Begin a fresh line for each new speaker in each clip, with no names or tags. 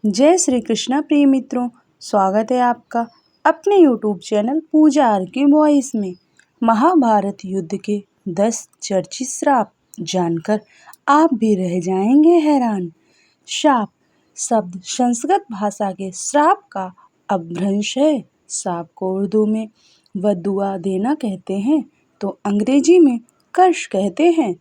जय श्री कृष्णा प्रिय मित्रों, स्वागत है आपका अपने YouTube चैनल पूजा आर की वॉइस में। महाभारत युद्ध के 10 चर्चित श्राप जानकर आप भी रह जाएंगे हैरान। शाप शब्द संस्कृत भाषा के श्राप का अपभ्रंश है। शाप को उर्दू में बद्दुआ देना कहते हैं तो अंग्रेजी में कर्स कहते हैं।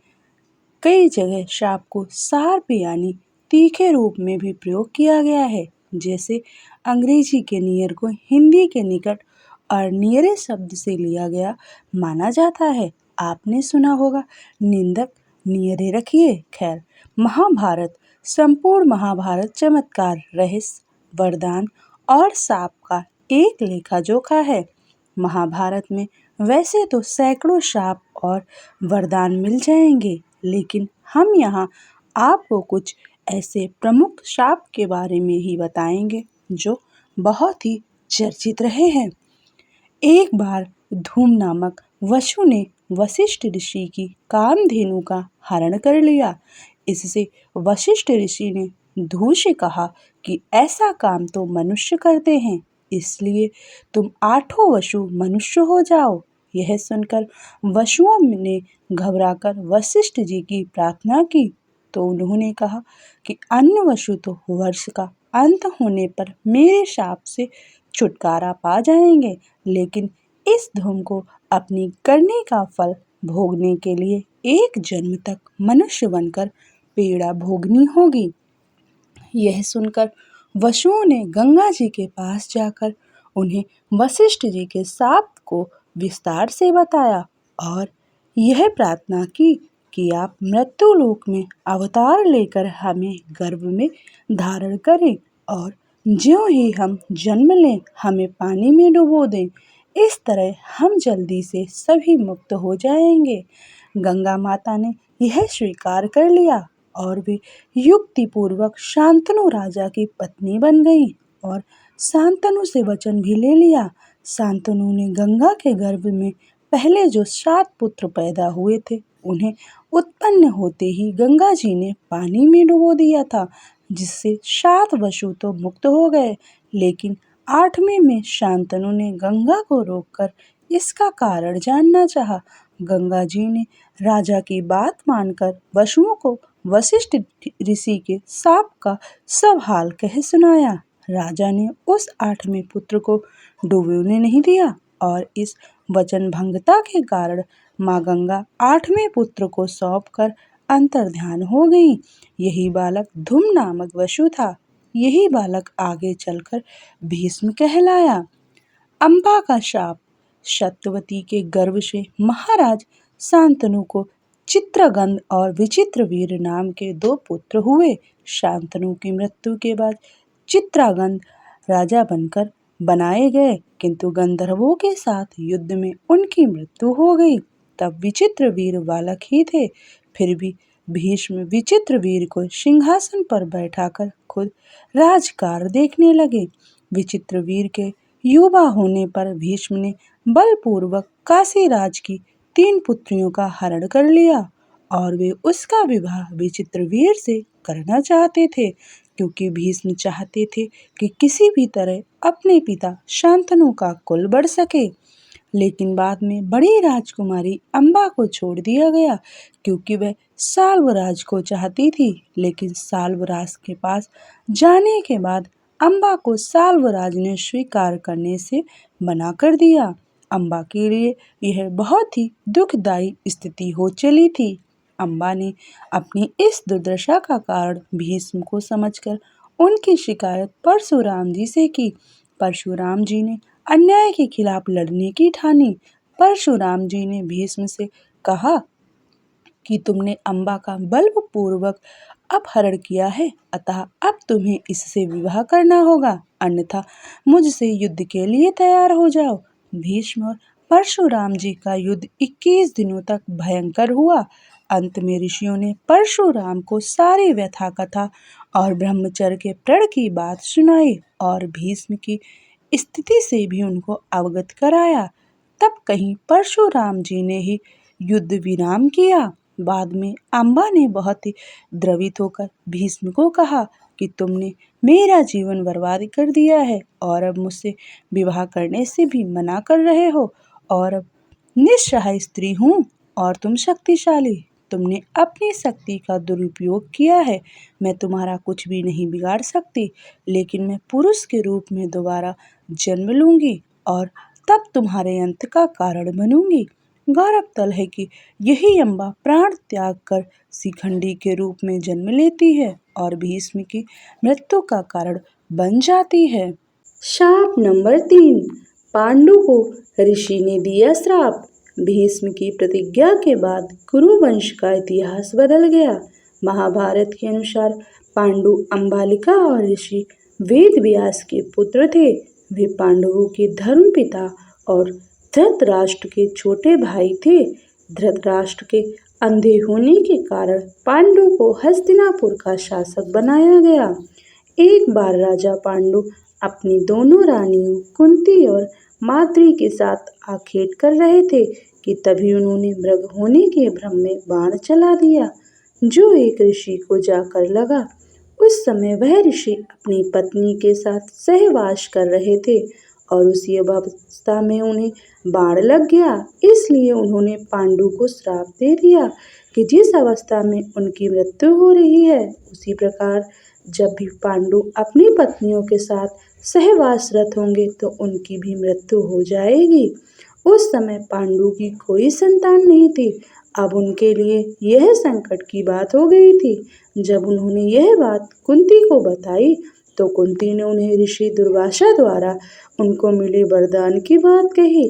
कई जगह शाप को शार्प यानी तीखे रूप में भी प्रयोग किया गया है, जैसे अंग्रेजी के नियर को हिंदी के निकट और नियरे शब्द से लिया गया माना जाता है। आपने सुना होगा निंदक नियरे रखिए। खैर, महाभारत संपूर्ण महाभारत चमत्कार, रहस्य, वरदान और शाप का एक लेखा जोखा है। महाभारत में वैसे तो सैकड़ों शाप और वरदान मिल जाएंगे, लेकिन हम यहाँ आपको कुछ ऐसे प्रमुख शाप के बारे में ही बताएंगे जो बहुत ही चर्चित रहे हैं। एक बार धूम नामक वसु ने वशिष्ठ ऋषि की कामधेनु का हरण कर लिया। इससे वशिष्ठ ऋषि ने धू से कहा कि ऐसा काम तो मनुष्य करते हैं, इसलिए तुम 8 वसु मनुष्य हो जाओ। यह सुनकर वसुओं ने घबराकर वशिष्ठ जी की प्रार्थना की तो उन्होंने कहा कि अन्य वसु तो वर्ष का अंत होने पर मेरे शाप से छुटकारा पा जाएंगे, लेकिन इस धूम को अपनी करने का फल भोगने के लिए एक जन्म तक मनुष्य बनकर पीड़ा भोगनी होगी। यह सुनकर वसुओं ने गंगा जी के पास जाकर उन्हें वशिष्ठ जी के शाप को विस्तार से बताया और यह प्रार्थना की कि आप मृत्यु लोक में अवतार लेकर हमें गर्भ में धारण करें और ज्यों ही हम जन्म लें हमें पानी में डुबो दें। इस तरह हम जल्दी से सभी मुक्त हो जाएंगे। गंगा माता ने यह स्वीकार कर लिया और वे युक्तिपूर्वक शांतनु राजा की पत्नी बन गई और शांतनु से वचन भी ले लिया। शांतनु ने गंगा के गर्भ में पहले जो 7 पुत्र पैदा हुए थे उन्हें उत्पन्न होते ही गंगा जी ने पानी में डुबो दिया था, जिससे 7 वसु तो मुक्त हो गए, लेकिन 8वें में शांतनु ने गंगा को रोककर इसका कारण जानना चाहा। गंगा जी ने राजा की बात मानकर वसुओं को वशिष्ठ ऋषि के शाप का सब हाल कह सुनाया। राजा ने उस 8वें पुत्र को डूबने नहीं दिया और इस वचन भंगता के कारण माँ गंगा 8वें पुत्र को सौंपकर अंतर्ध्यान हो गई। यही बालक धूम नामक वसु था। यही बालक आगे चलकर भीष्म कहलाया। अम्बा का शाप। सत्यवती के गर्भ से महाराज शांतनु को चित्रगंध और विचित्रवीर नाम के 2 पुत्र हुए। शांतनु की मृत्यु के बाद चित्रगंध राजा बनकर बनाए गए, किंतु गंधर्वों के साथ युद्ध में उनकी मृत्यु हो गई। तब विचित्रवीर बालक ही थे। फिर भी भीष्म विचित्रवीर को सिंहासन पर बैठाकर खुद राजकार देखने लगे। विचित्रवीर के युवा होने पर भीष्म ने बलपूर्वक काशीराज की 3 पुत्रियों का हरण कर लिया और वे उसका विवाह विचित्रवीर से करना चाहते थे, क्योंकि भीष्म चाहते थे कि किसी भी तरह अपने पिता शांतनु का कुल बढ़ सके। लेकिन बाद में बड़ी राजकुमारी अम्बा को छोड़ दिया गया, क्योंकि वह साल्वराज को चाहती थी। लेकिन साल्वराज के पास जाने के बाद अम्बा को साल्वराज ने स्वीकार करने से मना कर दिया। अम्बा के लिए यह बहुत ही दुखदायी स्थिति हो चली थी। अम्बा ने अपनी इस दुर्दशा का कारण भीष्म को समझकर उनकी शिकायत परशुराम जी से की। परशुराम जी ने अन्याय के खिलाफ लड़ने की ठानी। परशुराम जी ने भीष्म से कहा कि तुमने अम्बा का बलपूर्वक अपहरण किया है, अतः अब तुम्हें इससे विवाह करना होगा, अन्यथा मुझसे युद्ध के लिए तैयार हो जाओ। भीष्म और परशुराम जी का युद्ध 21 दिनों तक भयंकर हुआ। अंत में ऋषियों ने परशुराम को सारी व्यथा कथा और ब्रह्मचर्य के प्रण की बात सुनाई और भीष्म की स्थिति से भी उनको अवगत कराया। तब कहीं परशुराम जी ने ही युद्ध विराम किया। बाद में अम्बा ने बहुत ही द्रवित होकर भीष्म को कहा कि तुमने मेरा जीवन बर्बाद कर दिया है और अब मुझसे विवाह करने से भी मना कर रहे हो। और अब निस्सहाय स्त्री हूँ और तुम शक्तिशाली। तुमने अपनी शक्ति का दुरुपयोग किया है। मैं तुम्हारा कुछ भी नहीं बिगाड़ सकती, लेकिन मैं पुरुष के रूप में दोबारा जन्म लूंगी और तब तुम्हारे अंत का कारण बनूंगी। गौरतलब है कि यही अम्बा प्राण त्याग कर शिखंडी के रूप में जन्म लेती है और भीष्म की मृत्यु का कारण बन जाती है। शाप नंबर 3। पांडु को ऋषि ने दिया श्राप। भीष्म की प्रतिज्ञा के बाद कुरु वंश का इतिहास बदल गया। महाभारत के अनुसार पांडु अम्बालिका और ऋषि वेद व्यास के पुत्र थे। वे पांडवों के धर्म पिता और धृतराष्ट्र के छोटे भाई थे। धृतराष्ट्र के अंधे होने के कारण पांडु को हस्तिनापुर का शासक बनाया गया। एक बार राजा पांडु अपनी दोनों रानियों कुंती और माद्री के साथ आखेट कर रहे थे कि तभी उन्होंने मृग होने के भ्रम में बाण चला दिया, जो एक ऋषि को जाकर लगा। उस समय वह ऋषि अपनी पत्नी के साथ सहवास कर रहे थे और उसी अवस्था में उन्हें बाण लग गया। इसलिए उन्होंने पांडु को श्राप दे दिया कि जिस अवस्था में उनकी मृत्यु हो रही है, उसी प्रकार जब भी पांडु अपनी पत्नियों के साथ सहवासरत होंगे तो उनकी भी मृत्यु हो जाएगी। उस समय पांडु की कोई संतान नहीं थी। अब उनके लिए यह संकट की बात हो गई थी। जब उन्होंने यह बात कुंती को बताई तो कुंती ने उन्हें ऋषि दुर्वासा द्वारा उनको मिले वरदान की बात कही।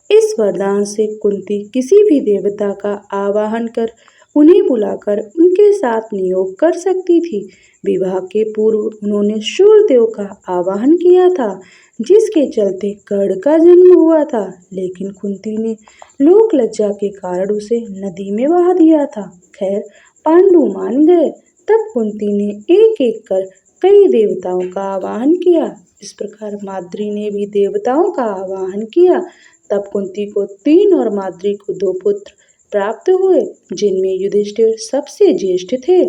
इस वरदान से कुंती किसी भी देवता का आवाहन कर उन्हें बुलाकर उनके साथ नियोग कर सकती थी। विवाह के पूर्व उन्होंने सूर्यदेव का आवाहन किया था, जिसके चलते कर्ण का जन्म हुआ था, लेकिन कुंती ने लोक लज्जा के कारण उसे नदी में बहा दिया था। खैर, पांडु मान गए। तब कुंती ने एक एक कर कई देवताओं का आवाहन किया। इस प्रकार माद्री ने भी देवताओं का आवाहन किया। तब कुंती को 3 और माद्री को 2 पुत्र प्राप्त हुए, जिनमें युधिष्ठिर सबसे ज्येष्ठ थे।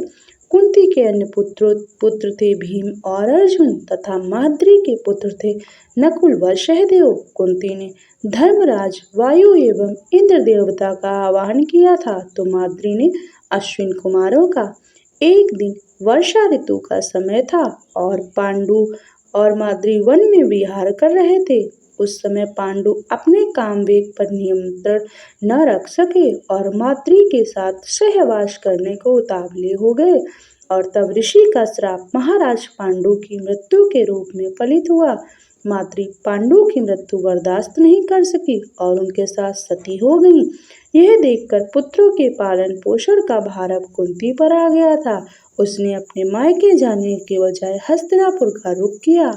कुंती के अन्य पुत्र थे भीम और अर्जुन तथा माद्री के पुत्र थे नकुल व सहदेव। कुंती ने धर्मराज वायु एवं इंद्र देवता का आवाहन किया था, तो माद्री ने अश्विन कुमारों का। एक दिन वर्षा ऋतु का समय था और पांडु और माद्री वन में विहार कर रहे थे। उस समय पांडु अपने काम वेग पर नियंत्रण न रख सके और माद्री के साथ सहवास करने को उतावले हो गए और तब ऋषि का श्राप महाराज पांडु की मृत्यु के रूप में फलित हुआ। माद्री पांडु की मृत्यु बर्दाश्त नहीं कर सकी और उनके साथ सती हो गई। यह देखकर पुत्रों के पालन पोषण का भार अब कुंती पर आ गया था। उसने अपने मायके जाने के बजाय हस्तिनापुर का रुख किया।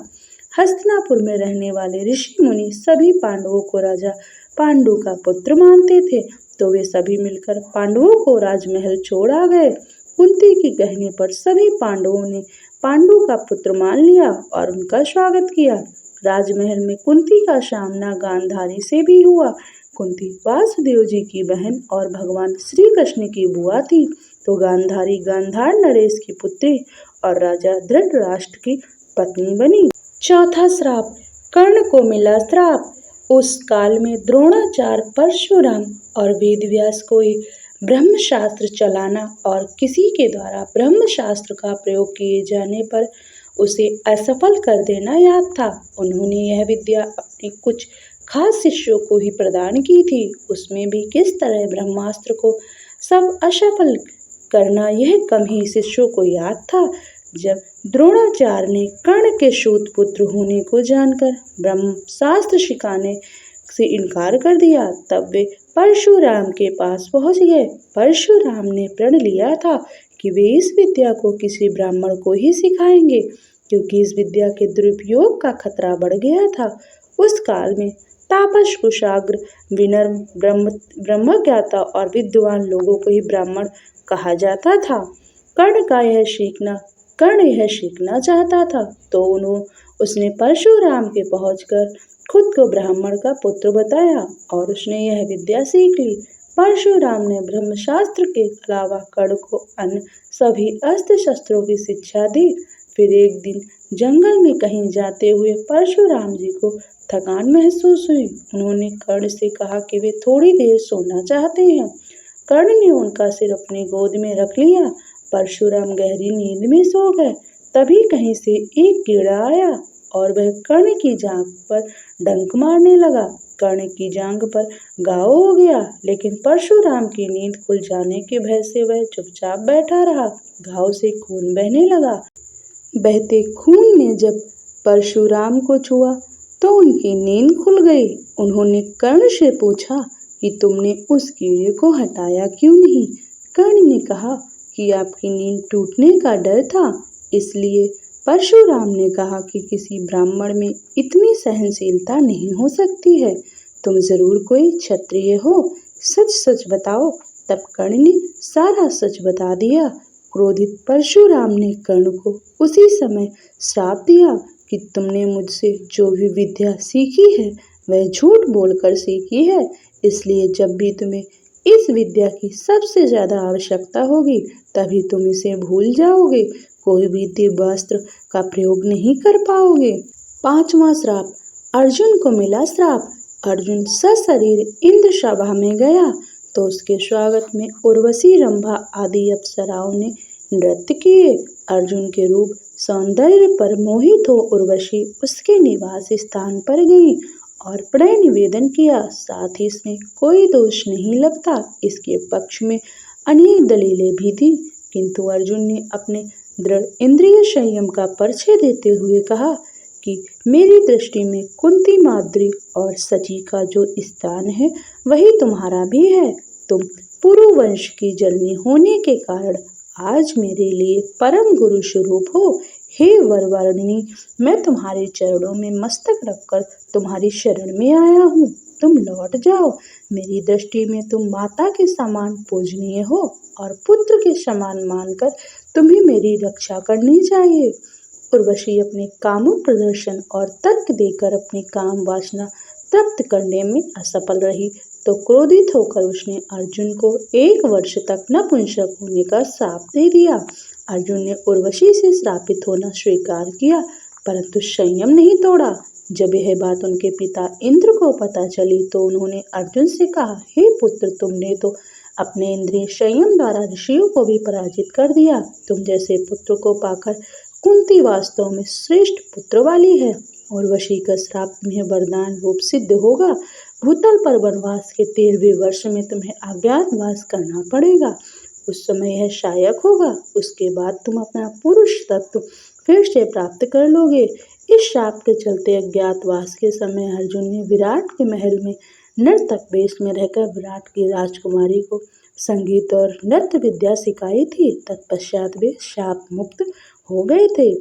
हस्तिनापुर में रहने वाले ऋषि मुनि सभी पांडवों को राजा पांडु का पुत्र मानते थे, तो वे सभी मिलकर पांडवों को राजमहल छोड़ आ गए। कुंती के कहने पर सभी पांडवों ने पांडु का पुत्र मान लिया और उनका स्वागत किया। राजमहल में कुंती का सामना गांधारी से भी हुआ। कुंती वासुदेव जी की बहन और भगवान श्री कृष्ण की बुआ थी, तो गांधारी गांधार नरेश की पुत्री और राजा धृतराष्ट्र की पत्नी बनी। चौथा श्राप, कर्ण को मिला श्राप। उस काल में द्रोणाचार्य, परशुराम और वेदव्यास को ब्रह्मशास्त्र चलाना और किसी के द्वारा ब्रह्मशास्त्र का प्रयोग किए जाने पर उसे असफल कर देना याद था। उन्होंने यह विद्या अपने कुछ खास शिष्यों को ही प्रदान की थी। उसमें भी किस तरह ब्रह्मास्त्र को सब असफल करना, यह कम ही शिष्यों को याद था। जब द्रोणाचार्य ने कर्ण के सूत पुत्र होने को जानकर ब्रह्मशास्त्र सिखाने से इनकार कर दिया, तब वे परशुराम के पास पहुंच गए। परशुराम ने प्रण लिया था कि वे इस विद्या को किसी ब्राह्मण को ही सिखाएंगे, क्योंकि इस विद्या के दुरुपयोग का खतरा बढ़ गया था। उस काल में तापस, कुशाग्र, विनम्र, ब्रह्मज्ञाता और विद्वान लोगों को ही ब्राह्मण कहा जाता था। कर्ण यह सीखना चाहता था, तो उसने परशुराम के पहुंचकर खुद को ब्राह्मण का पुत्र बताया और उसने यह विद्या सीख ली। परशुराम ने ब्रह्मशास्त्र के अलावा कर्ण को अन्य सभी अस्त्र शस्त्रों की शिक्षा दी। फिर एक दिन जंगल में कहीं जाते हुए परशुराम जी को थकान महसूस हुई। उन्होंने कर्ण से कहा कि वे थोड़ी देर सोना चाहते हैं। कर्ण ने उनका सिर अपनी गोद में रख लिया। परशुराम गहरी नींद में सो गए। तभी कहीं से एक कीड़ा आया और वह कर्ण की जांघ पर डंक मारने लगा। कर्ण की जांघ पर घाव हो गया, लेकिन परशुराम की नींद खुल जाने के भय से वह चुपचाप बैठा रहा। घाव से खून बहने लगा। बहते खून ने जब परशुराम को छुआ तो उनकी नींद खुल गई। उन्होंने कर्ण से पूछा कि तुमने उस कीड़े को हटाया क्यों नहीं? कर्ण ने कहा कि आपकी नींद टूटने का डर था, इसलिए। परशुराम ने कहा कि किसी ब्राह्मण में इतनी सहनशीलता नहीं हो सकती है। तुम जरूर कोई क्षत्रिय हो, सच सच बताओ। तब कर्ण ने सारा सच बता दिया। क्रोधित परशुराम ने कर्ण को उसी समय श्राप दिया कि तुमने मुझसे जो भी विद्या सीखी है वह झूठ बोलकर सीखी है, इसलिए जब भी तुम्हें इस विद्या की सबसे ज्यादा आवश्यकता होगी तभी तुम इसे भूल जाओगे। कोई भी दिव्यास्त्र का प्रयोग नहीं कर पाओगे। 5वां श्राप। अर्जुन को मिला श्राप। अर्जुन सशरीर इंद्र सभा में गया तो उसके स्वागत में उर्वशी, रंभा आदि अप्सराओं ने नृत्य किए। अर्जुन के रूप सौंदर्य पर मोहित हो उर्वशी उसके निवास स्थान पर गई और प्रणय निवेदन किया। साथ ही इसमें कोई दोष नहीं लगता। इसके पक्ष में अनेक दलीलें भी थी, किंतु अर्जुन ने अपने दृढ़ इंद्रिय संयम का परिचय देते हुए कहा कि मेरी दृष्टि में कुंती, माद्री और सची का जो स्थान है वही तुम्हारा भी है। तुम पुरु वंश की जननी होने के कारण आज मेरे लिए परम गुरु स्वरूप हो। हे वरवर्णिनी, मैं तुम्हारे चरणों में मस्तक रखकर तुम्हारी शरण में आया हूँ। तुम लौट जाओ। मेरी दृष्टि में तुम माता के समान पूजनीय हो और पुत्र के समान मानकर तुम्हें मेरी रक्षा करनी चाहिए। उर्वशी अपने कामुक प्रदर्शन और तर्क देकर अपनी काम वासना तृप्त करने में असफल रही तो क्रोधित होकर उसने अर्जुन को 1 वर्ष तक नपुंसक होने का श्राप दे दिया। अर्जुन ने उर्वशी से श्रापित होना स्वीकार किया, परंतु संयम नहीं तोड़ा। जब यह बात उनके पिता इंद्र को पता चली तो उन्होंने अर्जुन से कहा, हे पुत्र, तुमने तो अपने इंद्रिय संयम द्वारा ऋषियों को भी पराजित कर दिया। तुम जैसे पुत्र को पाकर कुंती वास्तव में श्रेष्ठ पुत्र वाली है। उर्वशी का श्राप तुम्हें वरदान रूप सिद्ध होगा। भूतल पर वनवास के 13वें वर्ष में तुम्हें अज्ञातवास करना पड़ेगा। उस समय यह सहायक होगा। उसके बाद तुम अपना पुरुष तत्व फिर से प्राप्त कर लोगे। इस शाप के चलते अज्ञातवास के समय अर्जुन ने विराट के महल में नर्तक वेश में रहकर विराट की राजकुमारी को संगीत और नृत्य विद्या सिखाई थी। तत्पश्चात वे शाप मुक्त हो गए थे।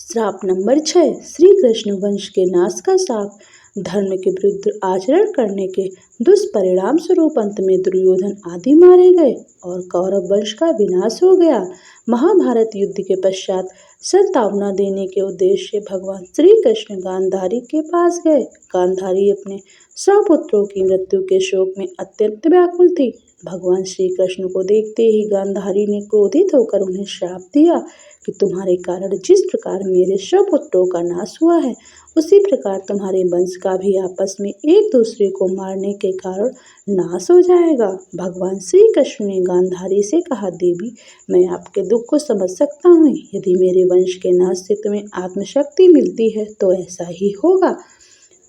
श्राप नंबर 6। श्री कृष्ण वंश के नाश का श्राप। धर्म के विरुद्ध आचरण करने के दुष्परिणाम स्वरूप अंत में दुर्योधन आदि मारे गए और कौरव वंश का विनाश हो गया। महाभारत युद्ध के पश्चात संतावना देने के उद्देश्य से भगवान श्री कृष्ण गांधारी के पास गए। गांधारी अपने 100 पुत्रों की मृत्यु के शोक में अत्यंत व्याकुल थी। भगवान श्री कृष्ण को देखते ही गांधारी ने क्रोधित होकर उन्हें श्राप दिया कि तुम्हारे कारण जिस प्रकार मेरे 100 पुत्रों का नाश हुआ है, उसी प्रकार तुम्हारे वंश का भी आपस में एक दूसरे को मारने के कारण नाश हो जाएगा। भगवान श्री कृष्ण ने गांधारी से कहा, देवी, मैं आपके दुख को समझ सकता हूँ। यदि मेरे वंश के नाश से तुम्हें आत्मशक्ति मिलती है तो ऐसा ही होगा।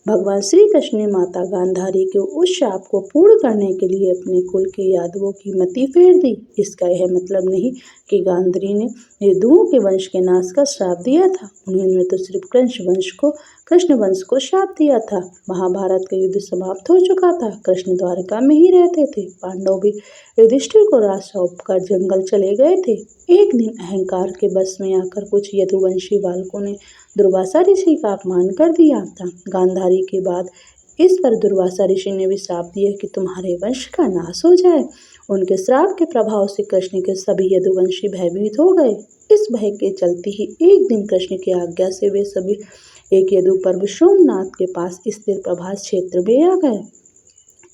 भगवान श्री कृष्ण ने माता गांधारी के उस शाप को पूर्ण करने के लिए अपने कुल के यादवों की मति फेर दी। इसका यह मतलब नहीं कि गांधारी ने यदुओं के वंश के नाश का श्राप दिया था। उन्होंने तो सिर्फ कृष्ण वंश को श्राप दिया था। महाभारत का युद्ध समाप्त हो चुका था। कृष्ण द्वारका में ही रहते थे। पांडव भी युधिष्ठिर को राज सौंप कर जंगल चले गए थे। एक दिन अहंकार के बस में आकर कुछ यदुवंशी बालकों ने दुर्वासा ऋषि का अपमान कर दिया था। गांधारी के बाद इस पर दुर्वासा ऋषि ने भी श्राप दिया कि तुम्हारे वंश का नाश हो जाए। उनके श्राप के प्रभाव से कृष्ण के सभी यदुवंशी भयभीत हो गए। इस भय के चलते ही एक दिन कृष्ण की आज्ञा से वे सभी एक यदु पर्व सोमनाथ के पास स्थिर प्रभास क्षेत्र में आ गए।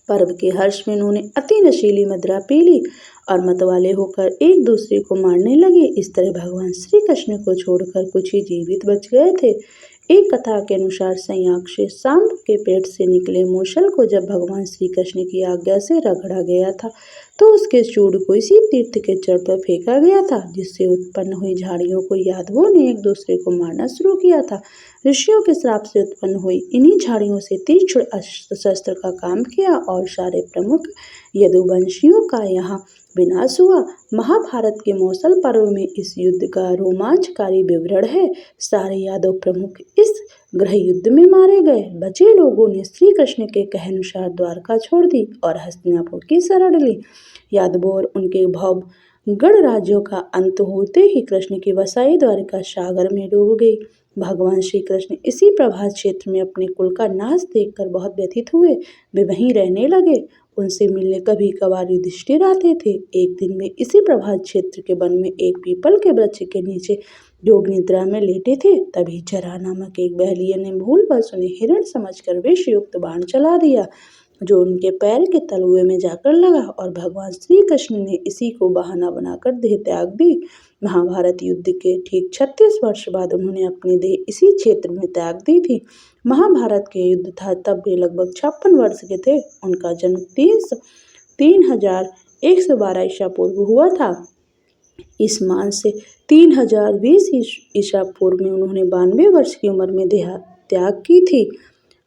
पर्व के हर्ष में उन्होंने अति नशीली मदिरा पी ली और मतवाले होकर एक दूसरे को मारने लगे। इस तरह भगवान श्री कृष्ण को छोड़कर कुछ ही जीवित बच गए थे। एक कथा के अनुसार संयाग से सांब के पेट से निकले मूसल को जब भगवान श्री कृष्ण की आज्ञा से रगड़ा गया था तो उसके चूड़ को इसी तीर्थ के जड़ पर फेंका गया था, जिससे उत्पन्न हुई झाड़ियों को यादवों ने एक दूसरे को मारना शुरू किया था। ऋषियों के श्राप से उत्पन्न हुई इन्हीं झाड़ियों से तीक्ष्ण अस्त्र शस्त्र का काम किया और सारे प्रमुख यदुवंशियों का यहाँ विनाश हुआ। महाभारत के मौसल पर्व में इस युद्ध का रोमांचकारी विवरण है। सारे यादव प्रमुख इस गृह युद्ध में मारे गए। बचे लोगों ने श्री कृष्ण के कहानुसार द्वारका छोड़ दी और हस्तिनापुर की शरण ली। यादवों और उनके भव गढ़ राज्यों का अंत होते ही कृष्ण की वसाई द्वारका सागर में डूब गई। भगवान श्री कृष्ण इसी प्रभास क्षेत्र में अपने कुल का नाश देखकर बहुत व्यथित हुए। वे वहीं रहने लगे। उनसे मिलने कभी कभार युधिष्ठिर आते थे। एक दिन वे इसी प्रभास क्षेत्र के वन में एक पीपल के वृक्ष के नीचे योग निद्रा में लेटे थे। तभी जरा नामक एक बहलिये ने भूलवश उन्हें हिरण समझकर विषयुक्त बाण चला दिया, जो उनके पैर के तलुए में जाकर लगा और भगवान श्री कृष्ण ने इसी को बहाना बनाकर देह त्याग दी। महाभारत युद्ध के ठीक 36 वर्ष बाद उन्होंने अपनी देह इसी क्षेत्र में त्याग दी थी। महाभारत के युद्ध था तब वे लगभग 56 वर्ष के थे। उनका जन्म 3112 ईसा पूर्व हुआ था। इस मान से 3020 ईसा पूर्व में उन्होंने 92 वर्ष की उम्र में देह त्याग की थी।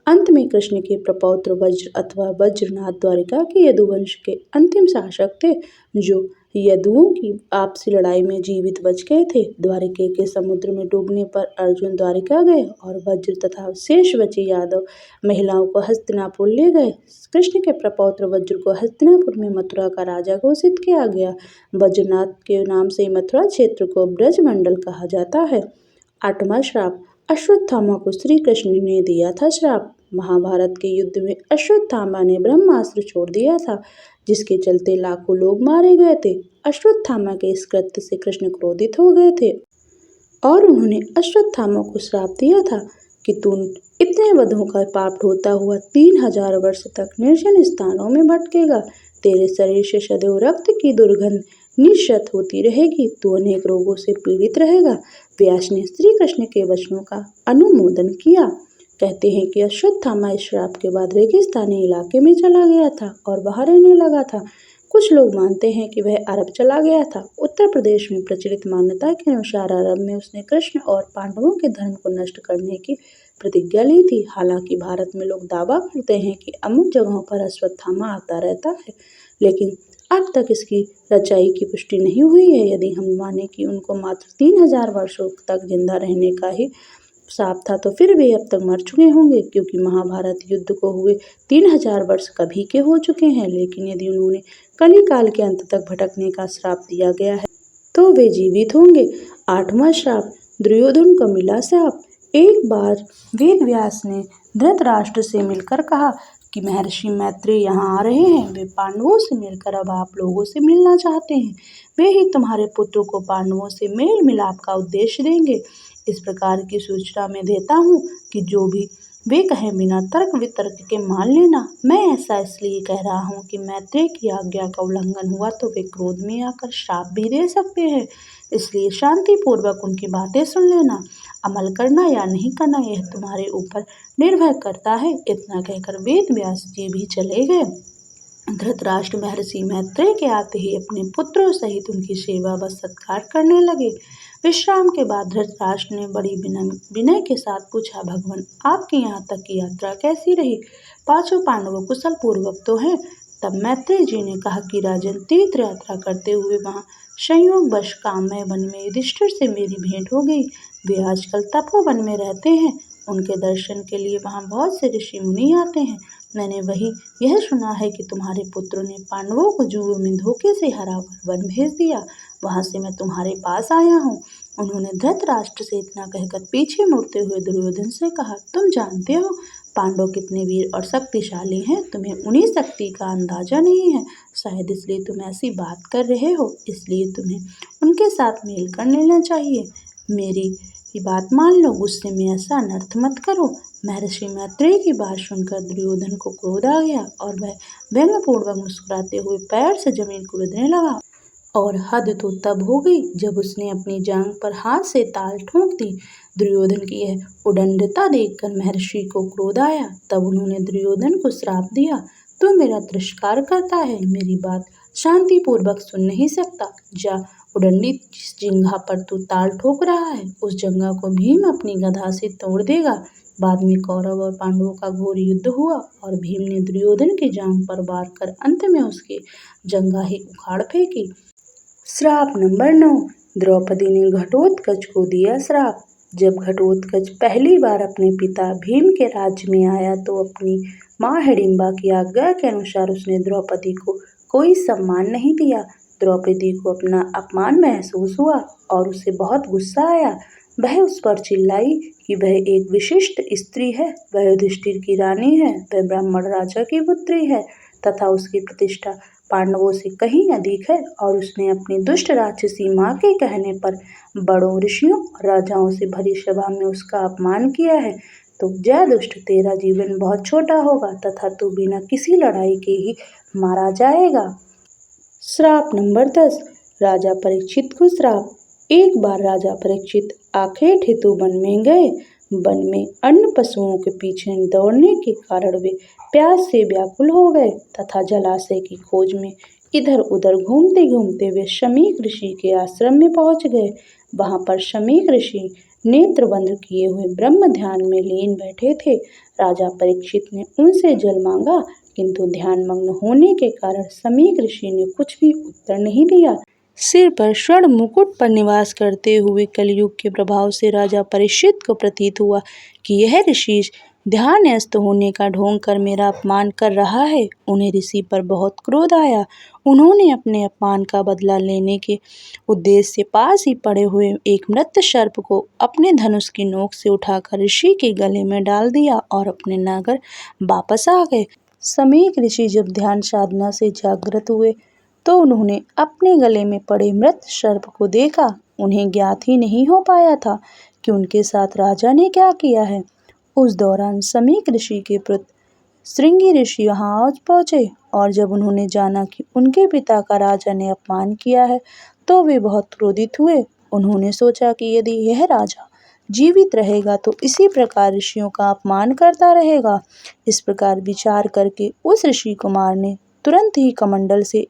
अंत में कृष्ण के प्रपौत्र वज्र अथवा वज्रनाथ द्वारिका के यदुवंश के अंतिम शासक थे, जो यदुओं की आपसी लड़ाई में जीवित बच गए थे। द्वारिका के समुद्र में डूबने पर अर्जुन द्वारिका गए और वज्र तथा शेष बची यादव महिलाओं को हस्तिनापुर ले गए। कृष्ण के प्रपौत्र वज्र को हस्तिनापुर में मथुरा का राजा घोषित किया गया। वज्रनाथ के नाम से मथुरा क्षेत्र को ब्रजमंडल कहा जाता है। 8वां श्राप। अश्वत्थामा को श्री कृष्ण ने दिया था श्राप। महाभारत के युद्ध में अश्वत्थामा ने ब्रह्मास्त्र छोड़ दिया था, जिसके चलते लाखों लोग मारे गए थे। अश्वत्थामा के इस कृत्य से कृष्ण क्रोधित हो गए थे और उन्होंने अश्वत्थामा को श्राप दिया था कि तू इतने वधों का पाप ढोता हुआ 3000 वर्ष तक निर्जन स्थानों में भटकेगा। तेरे शरीर से सदैव रक्त की दुर्गंध निश्चित होती रहेगी। तू अनेक रोगों से पीड़ित रहेगा। व्यास ने श्री कृष्ण के वचनों का अनुमोदन किया। कहते हैं कि अश्वत्थामा इस श्राप के बाद रेगिस्तानी इलाके में चला गया था और वहां रहने लगा था। कुछ लोग मानते हैं कि वह अरब चला गया था। उत्तर प्रदेश में प्रचलित मान्यता के अनुसार अरब में उसने कृष्ण और पांडवों के धर्म को नष्ट करने की प्रतिज्ञा ली थी। हालांकि भारत में लोग दावा करते हैं कि अमुक जगहों पर अश्वत्थामा आता रहता है, लेकिन अब तक इसकी सच्चाई की पुष्टि नहीं हुई है। यदि हम माने कि उनको मात्र 3000 वर्षों तक जिंदा रहने का ही साफ था, तो फिर वे अब तक मर चुके होंगे, क्योंकि महाभारत युद्ध को हुए 3000 वर्ष कभी के हो चुके हैं। लेकिन यदि उन्होंने कलिकाल के अंत तक भटकने का श्राप दिया गया है तो वे जीवित होंगे। 8वां श्राप। दुर्योधन को मिला श्राप। एक बार वेद व्यास ने धृतराष्ट्र से मिलकर कहा कि महर्षि मैत्रेय यहाँ आ रहे हैं। वे पांडवों से मिलकर अब आप लोगों से मिलना चाहते हैं। वे ही तुम्हारे पुत्र को पांडवों से मेल मिलाप का उद्देश्य देंगे। इस प्रकार की सूचना मैं देता हूँ कि जो भी वे कहें बिना तर्क वितर्क के मान लेना। मैं ऐसा इसलिए कह रहा हूँ कि मैत्रेय की आज्ञा का उल्लंघन हुआ तो वे क्रोध में आकर श्राप भी दे सकते हैं। इसलिए शांति पूर्वक उनकी बातें सुन लेना। अमल करना या नहीं करना यह तुम्हारे ऊपर निर्भर करता है। इतना कहकर वेद व्यास जी भी चले गए। धृतराष्ट्र महर्षि मैत्रेय के आते ही अपने पुत्रों सहित उनकी सेवा व सत्कार करने लगे। विश्राम के बाद धृतराष्ट्र ने बड़ी विनय के साथ पूछा, भगवान आपकी यहाँ तक की यात्रा कैसी रही? 5 पांडवों कुशल पूर्वक तो हैं? तब मैत्रेय जी ने कहा कि राजन, तीर्थ यात्रा करते हुए वहाँ संयोगवश कामय वन में युधिष्ठिर से मेरी भेंट हो गई। वे आजकल तपोवन में रहते हैं। उनके दर्शन के लिए वहाँ बहुत से ऋषि मुनि आते हैं। मैंने वही यह सुना है कि तुम्हारे पुत्रों ने पांडवों को जुओं में धोखे से हराकर वन भेज दिया। वहां से मैं तुम्हारे पास आया हूँ। उन्होंने धृतराष्ट्र से इतना कहकर पीछे मुड़ते हुए दुर्योधन से कहा, तुम जानते हो पांडव कितने वीर और शक्तिशाली हैं। तुम्हें उन्हीं शक्ति का अंदाजा नहीं है। शायद इसलिए तुम ऐसी बात कर रहे हो। इसलिए तुम्हें उनके साथ मेल कर लेना चाहिए। मेरी ये बात मान लो। गुस्से में ऐसा अनर्थ मत करो। महर्षि मैत्रेय की बात सुनकर दुर्योधन को क्रोध आ गया और वह व्यंग्यपूर्वक मुस्कुराते हुए पैर से जमीन कूदने लगा। और हद तो तब हो गई जब उसने अपनी जांघ पर हाथ से ताल ठोंक दी। दुर्योधन की यह उदंडता देखकर महर्षि को क्रोध आया। तब उन्होंने दुर्योधन को श्राप दिया, तू मेरा तिरस्कार करता है, मेरी बात शांतिपूर्वक सुन नहीं सकता। जा, उदंडित जिस जंघा पर तू ताल ठोक रहा है उस जंघा को भीम अपनी गदा से तोड़ देगा। बाद में कौरव और पांडवों का घोर युद्ध हुआ और भीम ने दुर्योधन की जांघ पर वार कर अंत में उसकी जंघा ही उखाड़ फेंकी। श्राप नंबर 9। द्रौपदी ने घटोत्कच को दिया श्राप। जब घटोत्कच पहली बार अपने पिता भीम के राज्य में आया तो अपनी माँ हिडिंबा की आज्ञा के अनुसार उसने द्रौपदी को कोई सम्मान नहीं दिया। द्रौपदी को अपना अपमान महसूस हुआ और उसे बहुत गुस्सा आया। वह उस पर चिल्लाई कि वह एक विशिष्ट स्त्री है, वह युधिष्ठिर की रानी है, वह ब्राह्मण राजा की पुत्री है तथा उसकी प्रतिष्ठा पांडवों से कहीं अधिक है और उसने अपनी दुष्ट राक्षसी माँ के कहने पर बड़ों ऋषियों और राजाओं से भरी सभा में उसका अपमान किया है। तो जय दुष्ट, तेरा जीवन बहुत छोटा होगा तथा तू बिना किसी लड़ाई के ही मारा जाएगा। श्राप नंबर 10। राजा परीक्षित को श्राप। एक बार राजा परीक्षित आखेट हेतु वन में गए। वन में अन्य पशुओं के पीछे दौड़ने के कारण वे प्यास से व्याकुल हो गए तथा जलाशय की खोज में इधर उधर घूमते घूमते वे शमीक ऋषि के आश्रम में पहुंच गए। वहां पर शमीक ऋषि नेत्र बंद किए हुए ब्रह्म ध्यान में लीन बैठे थे। राजा परीक्षित ने उनसे जल मांगा, किंतु ध्यान मग्न होने के कारण शमीक ऋषि ने कुछ भी उत्तर नहीं दिया। सिर पर स्वर्ण मुकुट पर निवास करते हुए कलयुग के प्रभाव से राजा परीक्षित को प्रतीत हुआ कि यह ऋषि ध्यानस्थ होने का ढोंग कर मेरा अपमान कर रहा है। उन्हें ऋषि पर बहुत क्रोध आया। उन्होंने अपने अपमान का बदला लेने के उद्देश्य से पास ही पड़े हुए एक मृत सर्प को अपने धनुष की नोक से उठाकर ऋषि के गले में डाल दिया और अपने नगर वापस आ गए। शमीक ऋषि जब ध्यान साधना से जागृत हुए तो उन्होंने अपने गले में पड़े मृत सर्प को देखा। उन्हें ज्ञात ही नहीं हो पाया था कि उनके साथ राजा ने क्या किया है। उस दौरान शमीक ऋषि के पुत्र श्रृंगी ऋषि वहां पहुंचे और जब उन्होंने जाना कि उनके पिता का राजा ने अपमान किया है तो वे बहुत क्रोधित हुए। उन्होंने सोचा कि यदि यह राजा जीवित रहेगा तो इसी प्रकार ऋषियों का अपमान करता रहेगा। इस प्रकार विचार करके उस ऋषि कुमार ने तुरंत ही कमंडल से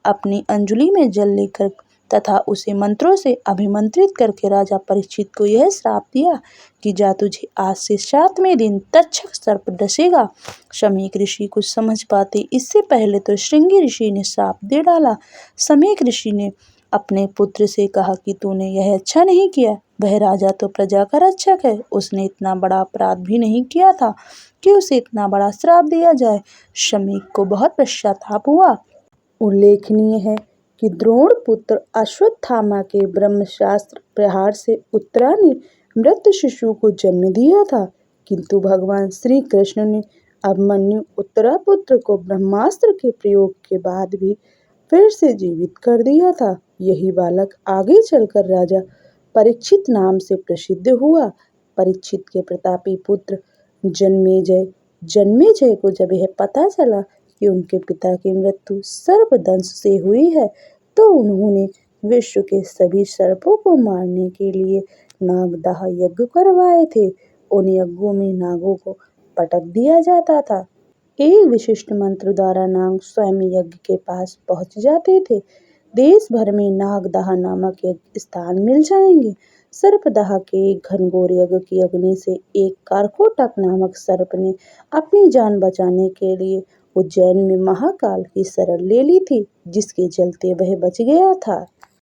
अपनी अंजलि में जल लेकर तथा उसे मंत्रों से अभिमंत्रित करके राजा परीक्षित को यह श्राप दिया कि जा, तुझे आज से 7वें दिन तक्षक सर्प डसेगा। शमीक ऋषि कुछ समझ पाते इससे पहले तो श्रृंगी ऋषि ने श्राप दे डाला। शमीक ऋषि ने अपने पुत्र से कहा कि तूने यह अच्छा नहीं किया, वह राजा तो प्रजा का रक्षक है, उसने इतना बड़ा अपराध भी नहीं किया था कि उसे इतना बड़ा श्राप दिया जाए। शमीक को बहुत पश्चाताप हुआ। उल्लेखनीय है कि द्रोण पुत्र अश्वत्थामा के ब्रह्मास्त्र प्रहार से उत्तरा ने मृत शिशु को जन्म दिया था, किंतु भगवान श्री कृष्ण ने अभिमन्यु उत्तरा पुत्र को ब्रह्मास्त्र के प्रयोग के बाद भी फिर से जीवित कर दिया था। यही बालक आगे चलकर राजा परीक्षित नाम से प्रसिद्ध हुआ। परीक्षित के प्रतापी पुत्र जन्मेजय को जब यह पता चला कि उनके पिता की मृत्यु सर्पदंश से हुई है तो उन्होंने विश्व के सभी सर्पों को मारने के लिए नागदाह यज्ञ करवाए थे। उन यज्ञों में नागों को पटक दिया जाता था। एक विशिष्ट मंत्र द्वारा नाग स्वयं यज्ञ के पास पहुंच जाते थे। देश भर में नागदाह नामक यज्ञ स्थान मिल जाएंगे। सर्पदाह के एक घनघोर यज्ञ की अग्नि से एक कारकोटक नामक सर्प ने अपनी जान बचाने के लिए उज्जैन में महाकाल की शरण ले ली थी, जिसके चलते वह बच गया था।